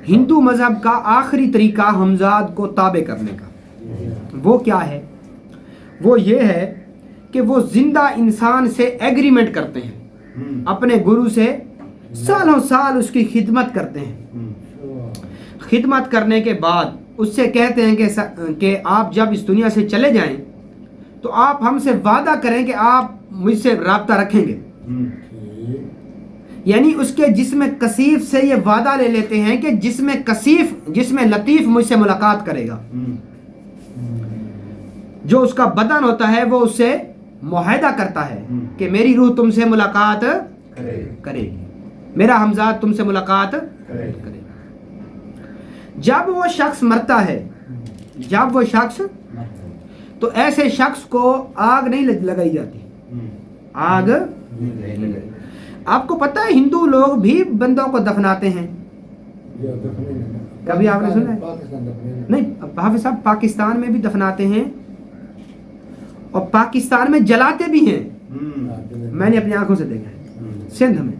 हिंदू मज़हब का आखिरी तरीका हमजाद को ताबे करने का वो क्या है? वो ये है कि वो ज़िंदा इंसान से एग्रीमेंट करते हैं, अपने गुरु से सालों साल उसकी खिदमत करते हैं। खिदमत करने के बाद उससे कहते हैं कि आप जब इस दुनिया से चले जाएं तो आप हमसे वादा करें कि आप मुझसे राब्ता रखेंगे। यानी उसके जिस्म कसीफ से ये वादा ले लेते हैं कि जिसमें लतीफ़ मुझसे मुलाकात करेगा। जो उसका बदन होता है वो उससे मुआहदा करता है कि मेरी रूह तुमसे मुलाकात करेगी, मेरा हमजाद तुमसे मुलाकात करेगा। जब वो शख्स मरता है, तो ऐसे शख्स को आग नहीं लगाई जाती। आग आपको पता है हिंदू लोग भी बंदों को दफनाते हैं। कभी आपने सुना है? नहीं हाफिज साहब, पाकिस्तान में भी दफनाते हैं और पाकिस्तान में जलाते भी हैं। मैंने अपनी आंखों से देखा है। सिंध में,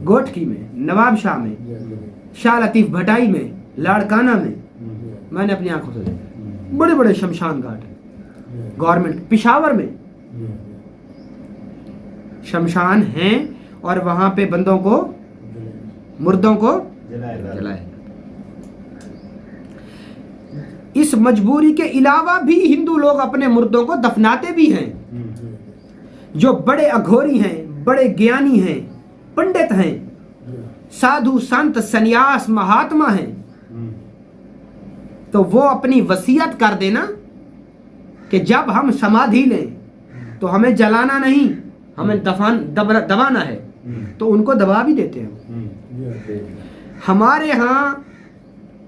गोठकी में, नवाब शाह में, शाह लतीफ़ भटाई में, लाड़काना में मैंने अपनी आंखों से देखा। बड़े बड़े शमशान घाट हैं। गवर्नमेंट पिशावर में शमशान हैं और वहां पे बंदों को, मुर्दों को जलाया। इस मजबूरी के अलावा भी हिंदू लोग अपने मुर्दों को दफनाते भी हैं। जो बड़े अघोरी हैं, बड़े ज्ञानी हैं, पंडित हैं, साधु संत सन्यास महात्मा हैं, तो वो अपनी वसीयत कर देना कि जब हम समाधि लें तो हमें जलाना नहीं, हमें दबाना है, तो उनको दबा भी देते हैं। हमारे यहाँ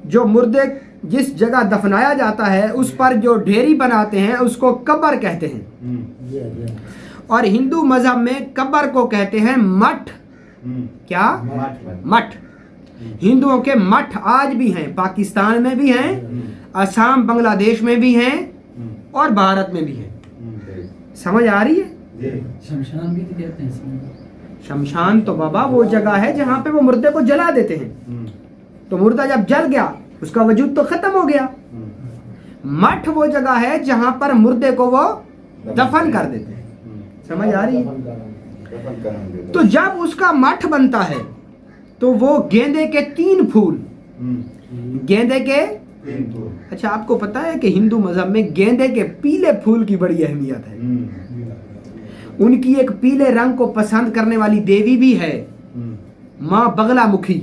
जो मुर्दे जिस जगह दफनाया जाता है उस पर जो ढेरी बनाते हैं उसको कब्र कहते हैं, और हिंदू मजहब में कब्र को कहते हैं मठ। क्या? मठ। हिंदुओं के मठ आज भी हैं, पाकिस्तान में भी हैं, असम बांग्लादेश में भी हैं और भारत में भी हैं। समझ आ रही है? शमशान भी कहते हैं। शमशान तो बाबा वो जगह है जहाँ पे वो मुर्दे को जला देते हैं। तो मुर्दा जब जल गया उसका वजूद तो खत्म हो गया। मठ वो जगह है जहाँ पर मुर्दे को वो दफन कर देते हैं। समझ आ रही है? तो जब उसका मठ बनता है तो वो गेंदे के 3 फूल, गेंदे के, अच्छा आपको पता है कि हिंदू मजहब में गेंदे के पीले फूल की बड़ी अहमियत है। उनकी एक पीले रंग को पसंद करने वाली देवी भी है, माँ बगला मुखी।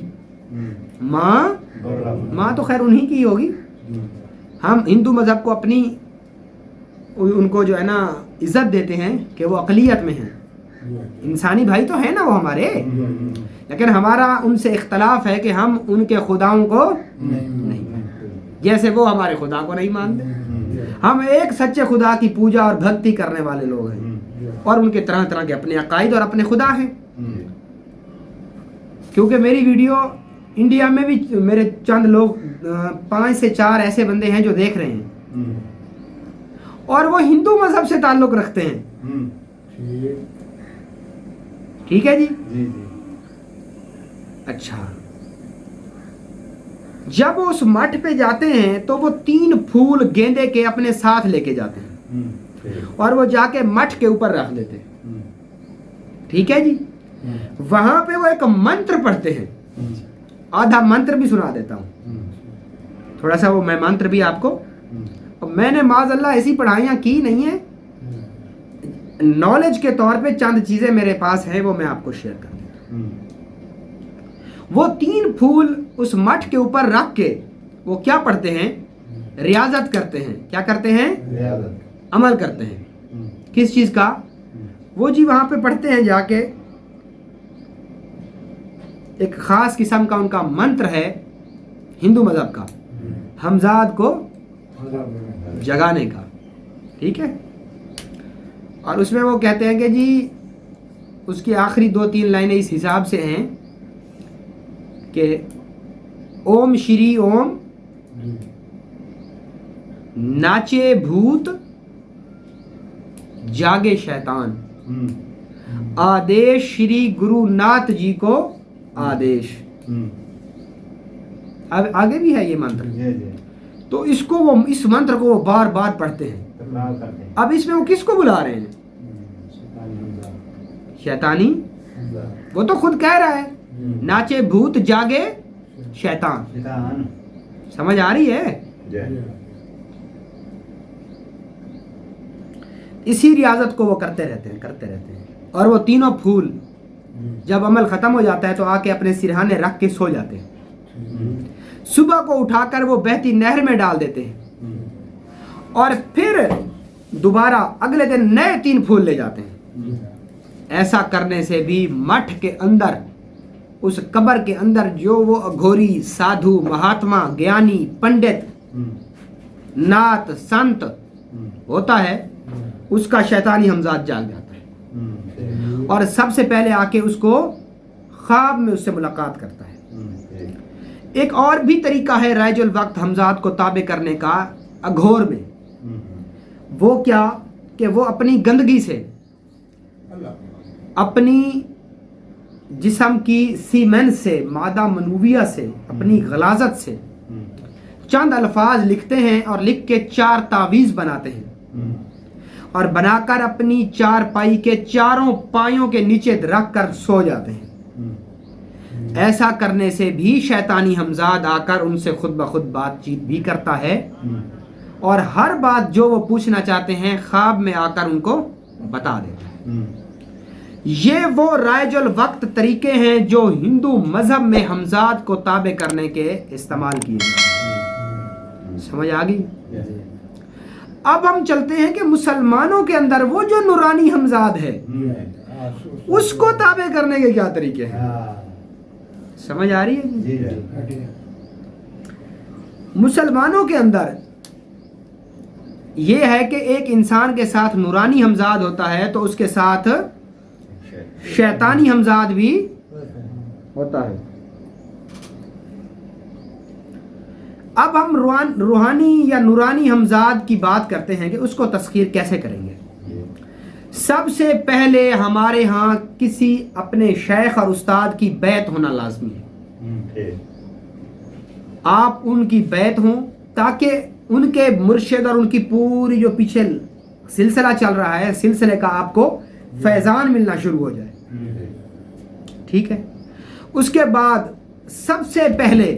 माँ तो खैर उन्हीं की होगी। हम हिंदू मजहब को अपनी उनको जो है ना इज्जत देते हैं कि वो अकलियत में हैं, इंसानी भाई तो है ना वो हमारे, लेकिन हमारा उनसे इख्तलाफ है कि हम उनके खुदाओं को नहीं, जैसे वो हमारे खुदा को नहीं मानते। हम एक सच्चे खुदा की पूजा और भक्ति करने वाले लोग हैं और उनके तरह तरह के अपने अकायद और अपने खुदा हैं। क्योंकि मेरी वीडियो इंडिया में भी मेरे चंद लोग 5 से 4 ऐसे बंदे हैं जो देख रहे हैं और वो हिंदू मजहब से ताल्लुक रखते हैं। ठीक है जी? अच्छा, जब उस मठ पे जाते हैं तो वो 3 फूल गेंदे के अपने साथ लेके जाते हैं और वो जाके मठ के ऊपर रख देते हैं। ठीक है जी? वहां पे वो एक मंत्र पढ़ते हैं। आधा मंत्र भी सुना देता हूं, थोड़ा सा वो मैं मंत्र भी आपको, और मैंने माज़अल्लाह ऐसी पढ़ाइयाँ की नहीं है, नॉलेज के तौर पे चंद चीजें मेरे पास हैं वो मैं आपको शेयर कर देता हूं। वो 3 फूल उस मठ के ऊपर रख के वो क्या पढ़ते हैं? रियाजत करते हैं। क्या करते हैं? रियाजत, अमल करते हैं। किस चीज का? वो जी वहां पे पढ़ते हैं जाके, एक खास किस्म का उनका मंत्र है हिंदू मजहब का, हमजाद को जगाने का। ठीक है? और उसमें वो कहते हैं कि जी उसकी आखिरी 2-3 लाइनें इस हिसाब से हैं कि ओम श्री ओम, नाचे भूत जागे शैतान, आदेश श्री गुरुनाथ जी को आदेश। अब आगे भी है ये मंत्र। जी जी तो इसको वो इस मंत्र को वो बार बार पढ़ते हैं। तकरार करते हैं। अब इसमें वो किसको बुला रहे हैं? शैतानी। वो तो खुद कह रहा है नाचे भूत जागे शैतान। शैतान। समझ आ रही है? जी इसी रियाजत को वो करते रहते हैं। और वो तीनों फूल जब अमल खत्म हो जाता है तो आके अपने सिरहाने रख के सो जाते हैं। सुबह को उठाकर वो बहती नहर में डाल देते हैं और फिर दोबारा अगले दिन नए 3 फूल ले जाते हैं। ऐसा करने से भी मठ के अंदर, उस कब्र के अंदर जो वो अघोरी साधु महात्मा ज्ञानी पंडित नाथ संत होता है उसका शैतानी हमजाद जाग जाता है और सबसे पहले आके उसको ख्वाब में उससे मुलाकात करता है। एक और भी तरीका है राइजुल वक्त हमजाद को ताबे करने का अघोर में। वो क्या कि वो अपनी गंदगी से, अपनी जिस्म की सीमेंट से, मादा मनूविया से, अपनी गलाजत से चंद अल्फाज लिखते हैं और लिख के 4 तावीज़ बनाते हैं और बनाकर अपनी 4 पाई के चारों पायों के नीचे रख कर सो जाते हैं। ऐसा करने से भी शैतानी हमजाद आकर उनसे खुद ब खुद बातचीत भी करता है और हर बात जो वो पूछना चाहते हैं ख्वाब में आकर उनको बता देता है। ये वो राइजुल वक्त तरीके हैं जो हिंदू मजहब में हमजाद को ताबे करने के इस्तेमाल किए जाते। समझ आ गई? अब हम चलते हैं कि मुसलमानों के अंदर वो जो नूरानी हमजाद है उसको ताबे करने के क्या तरीके हैं। समझ आ रही है? मुसलमानों के अंदर ये है कि एक इंसान के साथ नूरानी हमजाद होता है तो उसके साथ शैतानी हमजाद भी होता है। अब हम रूहानी या नूरानी हमजाद की बात करते हैं कि उसको तस्खीर कैसे करेंगे। सबसे पहले हमारे यहाँ किसी अपने शेख और उस्ताद की बैत होना लाजमी है। आप उनकी बैत हों ताकि उनके मुर्शिद और उनकी पूरी जो पीछे सिलसिला चल रहा है सिलसिले का आपको फैजान मिलना शुरू हो जाए। ठीक है। उसके बाद सबसे पहले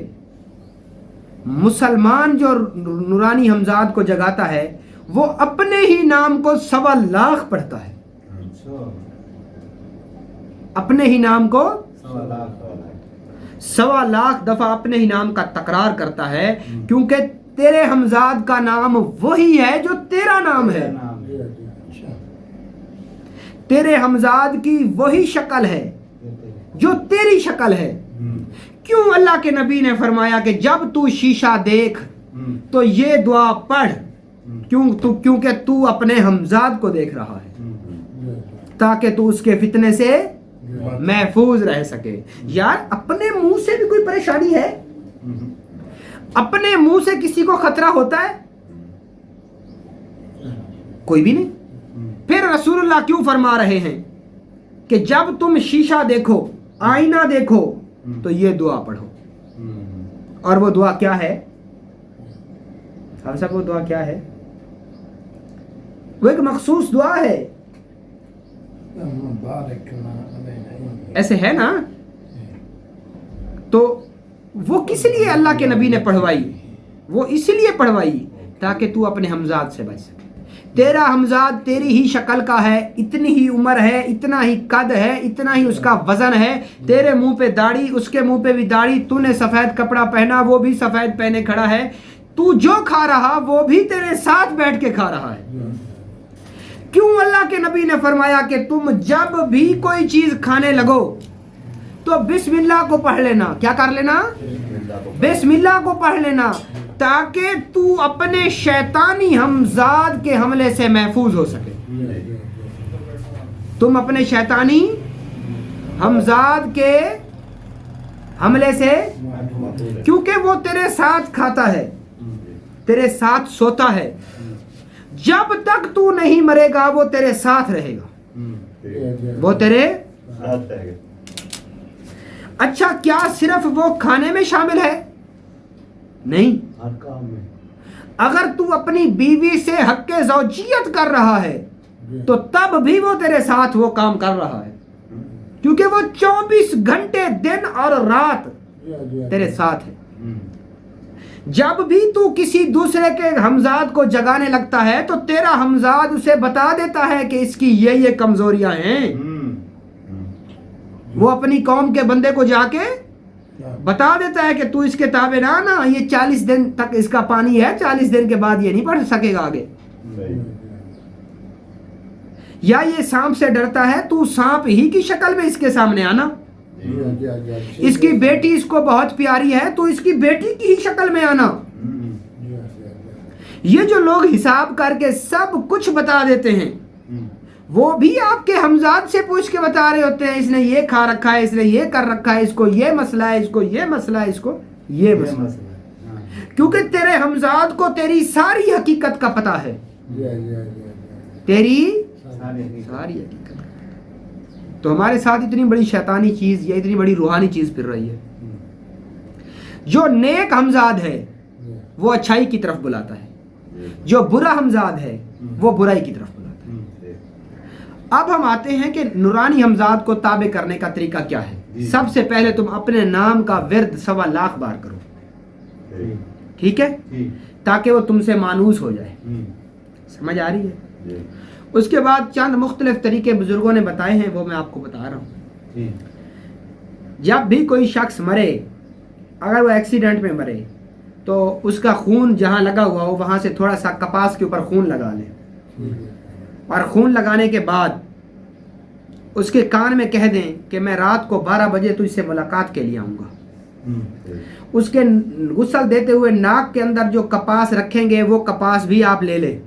मुसलमान जो नूरानी हमजाद को जगाता है वो अपने ही नाम को 1.25 लाख पढ़ता है। अपने ही नाम को 1.25 लाख दफा अपने ही नाम का तकरार करता है क्योंकि तेरे हमजाद का नाम वही है जो तेरा नाम है। तेरे हमजाद की वही शक्ल है जो तेरी शक्ल है। क्यों अल्लाह के नबी ने फरमाया कि जब तू शीशा देख तो ये दुआ पढ़ क्योंकि तू अपने हमजाद को देख रहा है ताकि तू उसके फितने से महफूज रह सके। यार अपने मुंह से भी कोई परेशानी है? अपने मुंह से किसी को खतरा होता है? कोई भी नहीं। फिर रसूलुल्लाह क्यों फरमा रहे हैं कि जब तुम शीशा देखो, आईना देखो तो ये दुआ पढ़ो। और वो दुआ क्या है? हम सब वो दुआ क्या है? वो एक मखसूस दुआ है। ऐसे है ना? तो वो किस लिए अल्लाह के नबी ने पढ़वाई? वो इसलिए पढ़वाई ताकि तू अपने हमजाद से बच सके। तेरा हमजाद तेरी ही शक्ल का है, इतनी ही उम्र है, इतना ही कद है, इतना ही उसका वजन है। तेरे मुंह पे दाढ़ी, उसके मुंह पे भी दाढ़ी, तूने सफेद कपड़ा पहना, वो भी सफेद पहने खड़ा है। तू जो खा रहा वो भी तेरे साथ बैठ के खा रहा है। क्यों अल्लाह के नबी ने फरमाया कि तुम जब भी कोई चीज खाने लगो तो बिस्मिल्लाह को पढ़ लेना। क्या कर लेना? बिस्मिल्लाह को पढ़ लेना ताकि तू अपने शैतानी हमजाद के हमले से महफूज हो सके। तुम अपने शैतानी हमजाद के हमले से, क्योंकि वो तेरे साथ खाता है, तेरे साथ सोता है। जब तक तू नहीं मरेगा वो तेरे साथ रहेगा, वो तेरे साथ रहेगा। अच्छा, क्या सिर्फ वो खाने में शामिल है? نہیں. ہر کام میں. اگر تو اپنی بیوی سے حق زوجیت کر رہا ہے تو تب بھی وہ تیرے ساتھ وہ کام کر رہا ہے, کیونکہ وہ 24 گھنٹے دن اور رات تیرے ساتھ ہے. جب بھی تو کسی دوسرے کے ہمزاد کو جگانے لگتا ہے تو تیرا ہمزاد اسے بتا دیتا ہے کہ اس کی یہ کمزوریاں ہیں. وہ اپنی قوم کے بندے کو جا کے بتا دیتا ہے کہ تو اس کے تابع نہ آنا, یہ 40 دن تک اس کا پانی ہے, 40 دن کے بعد یہ نہیں پڑھ سکے گا آگے. یا یہ سانپ سے ڈرتا ہے, تو سانپ ہی کی شکل میں اس کے سامنے آنا. اس کی بیٹی اس کو بہت پیاری ہے, تو اس کی بیٹی کی ہی شکل میں آنا. یہ جو لوگ حساب کر کے سب کچھ بتا دیتے ہیں, وہ بھی آپ کے ہمزاد سے پوچھ کے بتا رہے ہوتے ہیں, اس نے یہ کھا رکھا ہے, اس نے یہ کر رکھا ہے, اس کو یہ مسئلہ ہے, اس کو یہ مسئلہ ہے, اس کو یہ مسئلہ ہے. کیونکہ تیرے ہمزاد کو تیری ساری حقیقت کا پتہ ہے, تیری ساری حقیقت. تو ہمارے ساتھ اتنی بڑی شیطانی چیز یا اتنی بڑی روحانی چیز پھر رہی ہے. جو نیک ہمزاد ہے وہ اچھائی کی طرف بلاتا ہے, جو برا ہمزاد ہے وہ برائی کی طرف بلاتا ہے. اب ہم آتے ہیں کہ نورانی ہمزاد کو تابع کرنے کا طریقہ کیا ہے. سب سے پہلے تم اپنے نام کا ورد 1.25 لاکھ بار کرو, ٹھیک ہے, تاکہ وہ تم سے مانوس ہو جائے. سمجھ آ رہی ہے؟ اس کے بعد چند مختلف طریقے بزرگوں نے بتائے ہیں, وہ میں آپ کو بتا رہا ہوں. جب بھی کوئی شخص مرے, اگر وہ ایکسیڈنٹ میں مرے, تو اس کا خون جہاں لگا ہوا ہو وہاں سے تھوڑا سا کپاس کے اوپر خون لگا لیں, اور خون لگانے کے بعد اس کے کان میں کہہ دیں کہ میں رات کو 12 بجے تجھ سے ملاقات کے لیے آؤں گا. اس کے غسل دیتے ہوئے ناک کے اندر جو کپاس رکھیں گے وہ کپاس بھی آپ لے لیں.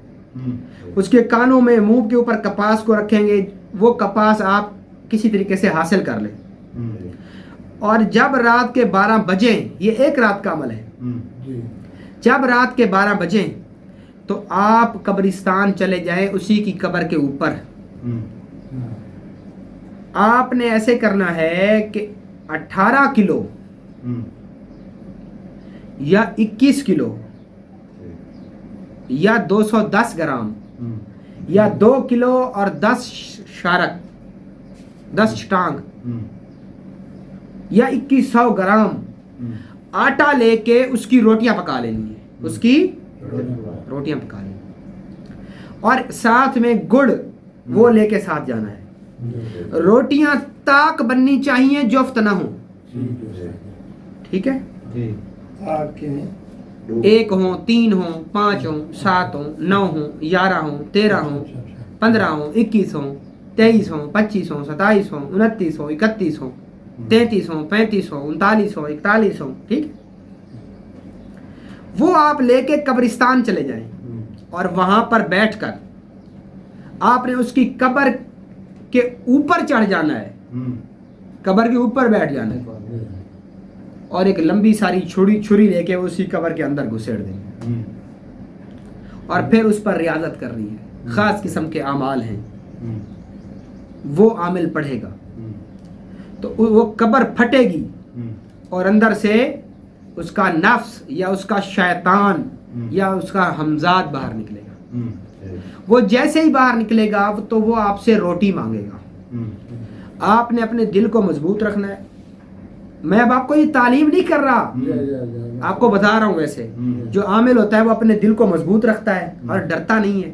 اس کے کانوں میں منہ کے اوپر کپاس کو رکھیں گے, وہ کپاس آپ کسی طریقے سے حاصل کر لیں. اور جب رات کے 12 بجیں, یہ ایک رات کا عمل ہے, جب رات کے 12 بجیں تو آپ قبرستان چلے جائیں, اسی کی قبر کے اوپر. آپ نے ایسے کرنا ہے کہ 18 کلو یا 21 کلو یا 210 گرام یا 2 کلو اور 10 شارک 10 شٹانگ یا 2100 گرام آٹا لے کے اس کی روٹیاں پکا لینی ہے, اس کی روٹیاں پکا لینی, اور ساتھ میں گڑ وہ لے کے ساتھ جانا ہے. روٹیاں تاک بننی چاہیے, جفت نہ ہوں, ٹھیک ہے. 1 ہوں, 3 ہوں, 5 ہوں, 7 ہوں, 9 ہوں, 11 ہوں, 13 ہوں, 15 ہوں, 21 ہوں, 23 ہوں, 25 ہوں, 27 ہوں, 29 ہوں, 31 ہوں, 33 ہوں, 35 ہوں, 39 ہوں, 41 ہوں, ٹھیک. وہ آپ لے کے قبرستان چلے جائیں, اور وہاں پر بیٹھ کر آپ نے اس کی قبر کے اوپر چڑھ جانا ہے, قبر کے اوپر بیٹھ جانا ہے, اور ایک لمبی ساری چھری لے کے اسی قبر کے اندر گھسیڑ دیں, اور پھر اس پر ریاضت کرنی ہے. خاص قسم کے اعمال ہیں, وہ عامل پڑھے گا تو وہ قبر پھٹے گی, اور اندر سے اس کا نفس یا اس کا شیطان یا اس کا ہمزاد باہر نکلے گا. وہ جیسے ہی باہر نکلے گا تو وہ آپ سے روٹی مانگے گا. آپ نے اپنے دل کو مضبوط رکھنا ہے. میں اب آپ کو یہ تعلیم نہیں کر رہا, آپ کو بتا رہا ہوں. ویسے جو عامل ہوتا ہے وہ اپنے دل کو مضبوط رکھتا ہے اور ڈرتا نہیں ہے.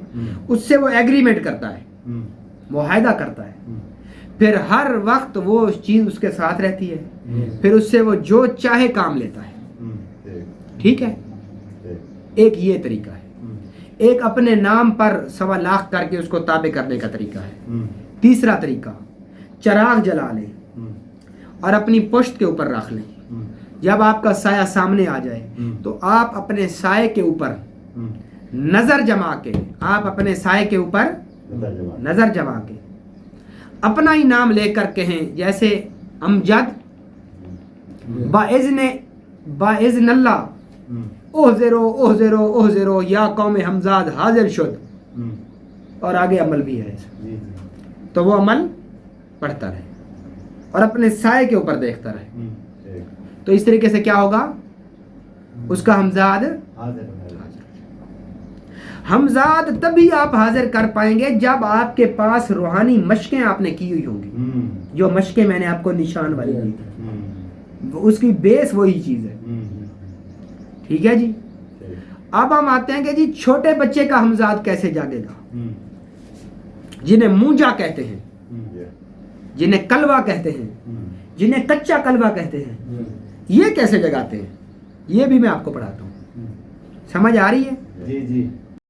اس سے وہ ایگریمنٹ کرتا ہے, معاہدہ کرتا ہے, پھر ہر وقت وہ چیز اس کے ساتھ رہتی ہے, پھر اس سے وہ جو چاہے کام لیتا ہے. ٹھیک ہے, ایک یہ طریقہ ہے. ایک اپنے نام پر 1.25 لاکھ کر کے اس کو تابع کرنے کا طریقہ ہے. تیسرا طریقہ, چراغ جلا لیں اور اپنی پشت کے اوپر رکھ لیں. جب آپ کا سایہ سامنے آ جائے تو آپ اپنے سائے کے اوپر نظر جما کے, آپ اپنے سائے کے اوپر نظر جما کے اپنا ہی نام لے کر کہیں, جیسے امجد باذن اللہ اوہ یا قوم حمزاد حاضر شد, اور آگے عمل بھی ہے. تو وہ عمل پڑھتا رہے اور اپنے سائے کے اوپر دیکھتا رہے. تو اس طریقے سے کیا ہوگا, اس کا ہمزاد حاضر ہمزاد تبھی آپ حاضر کر پائیں گے جب آپ کے پاس روحانی مشقیں آپ نے کی ہوئی ہوں گی. جو مشقیں میں نے آپ کو نشان والی دی تھی اس کی بیس وہی چیز ہے. ٹھیک ہے جی. اب ہم آتے ہیں کہ جی چھوٹے بچے کا ہمزاد کیسے جاگے گا. جنہیں مونجا کہتے ہیں, جنہیں کلوا کہتے ہیں, جنہیں کچا کلوا کہتے ہیں, یہ کیسے جگاتے ہیں, یہ بھی میں آپ کو پڑھاتا ہوں. سمجھ آ رہی ہے؟ جی جی.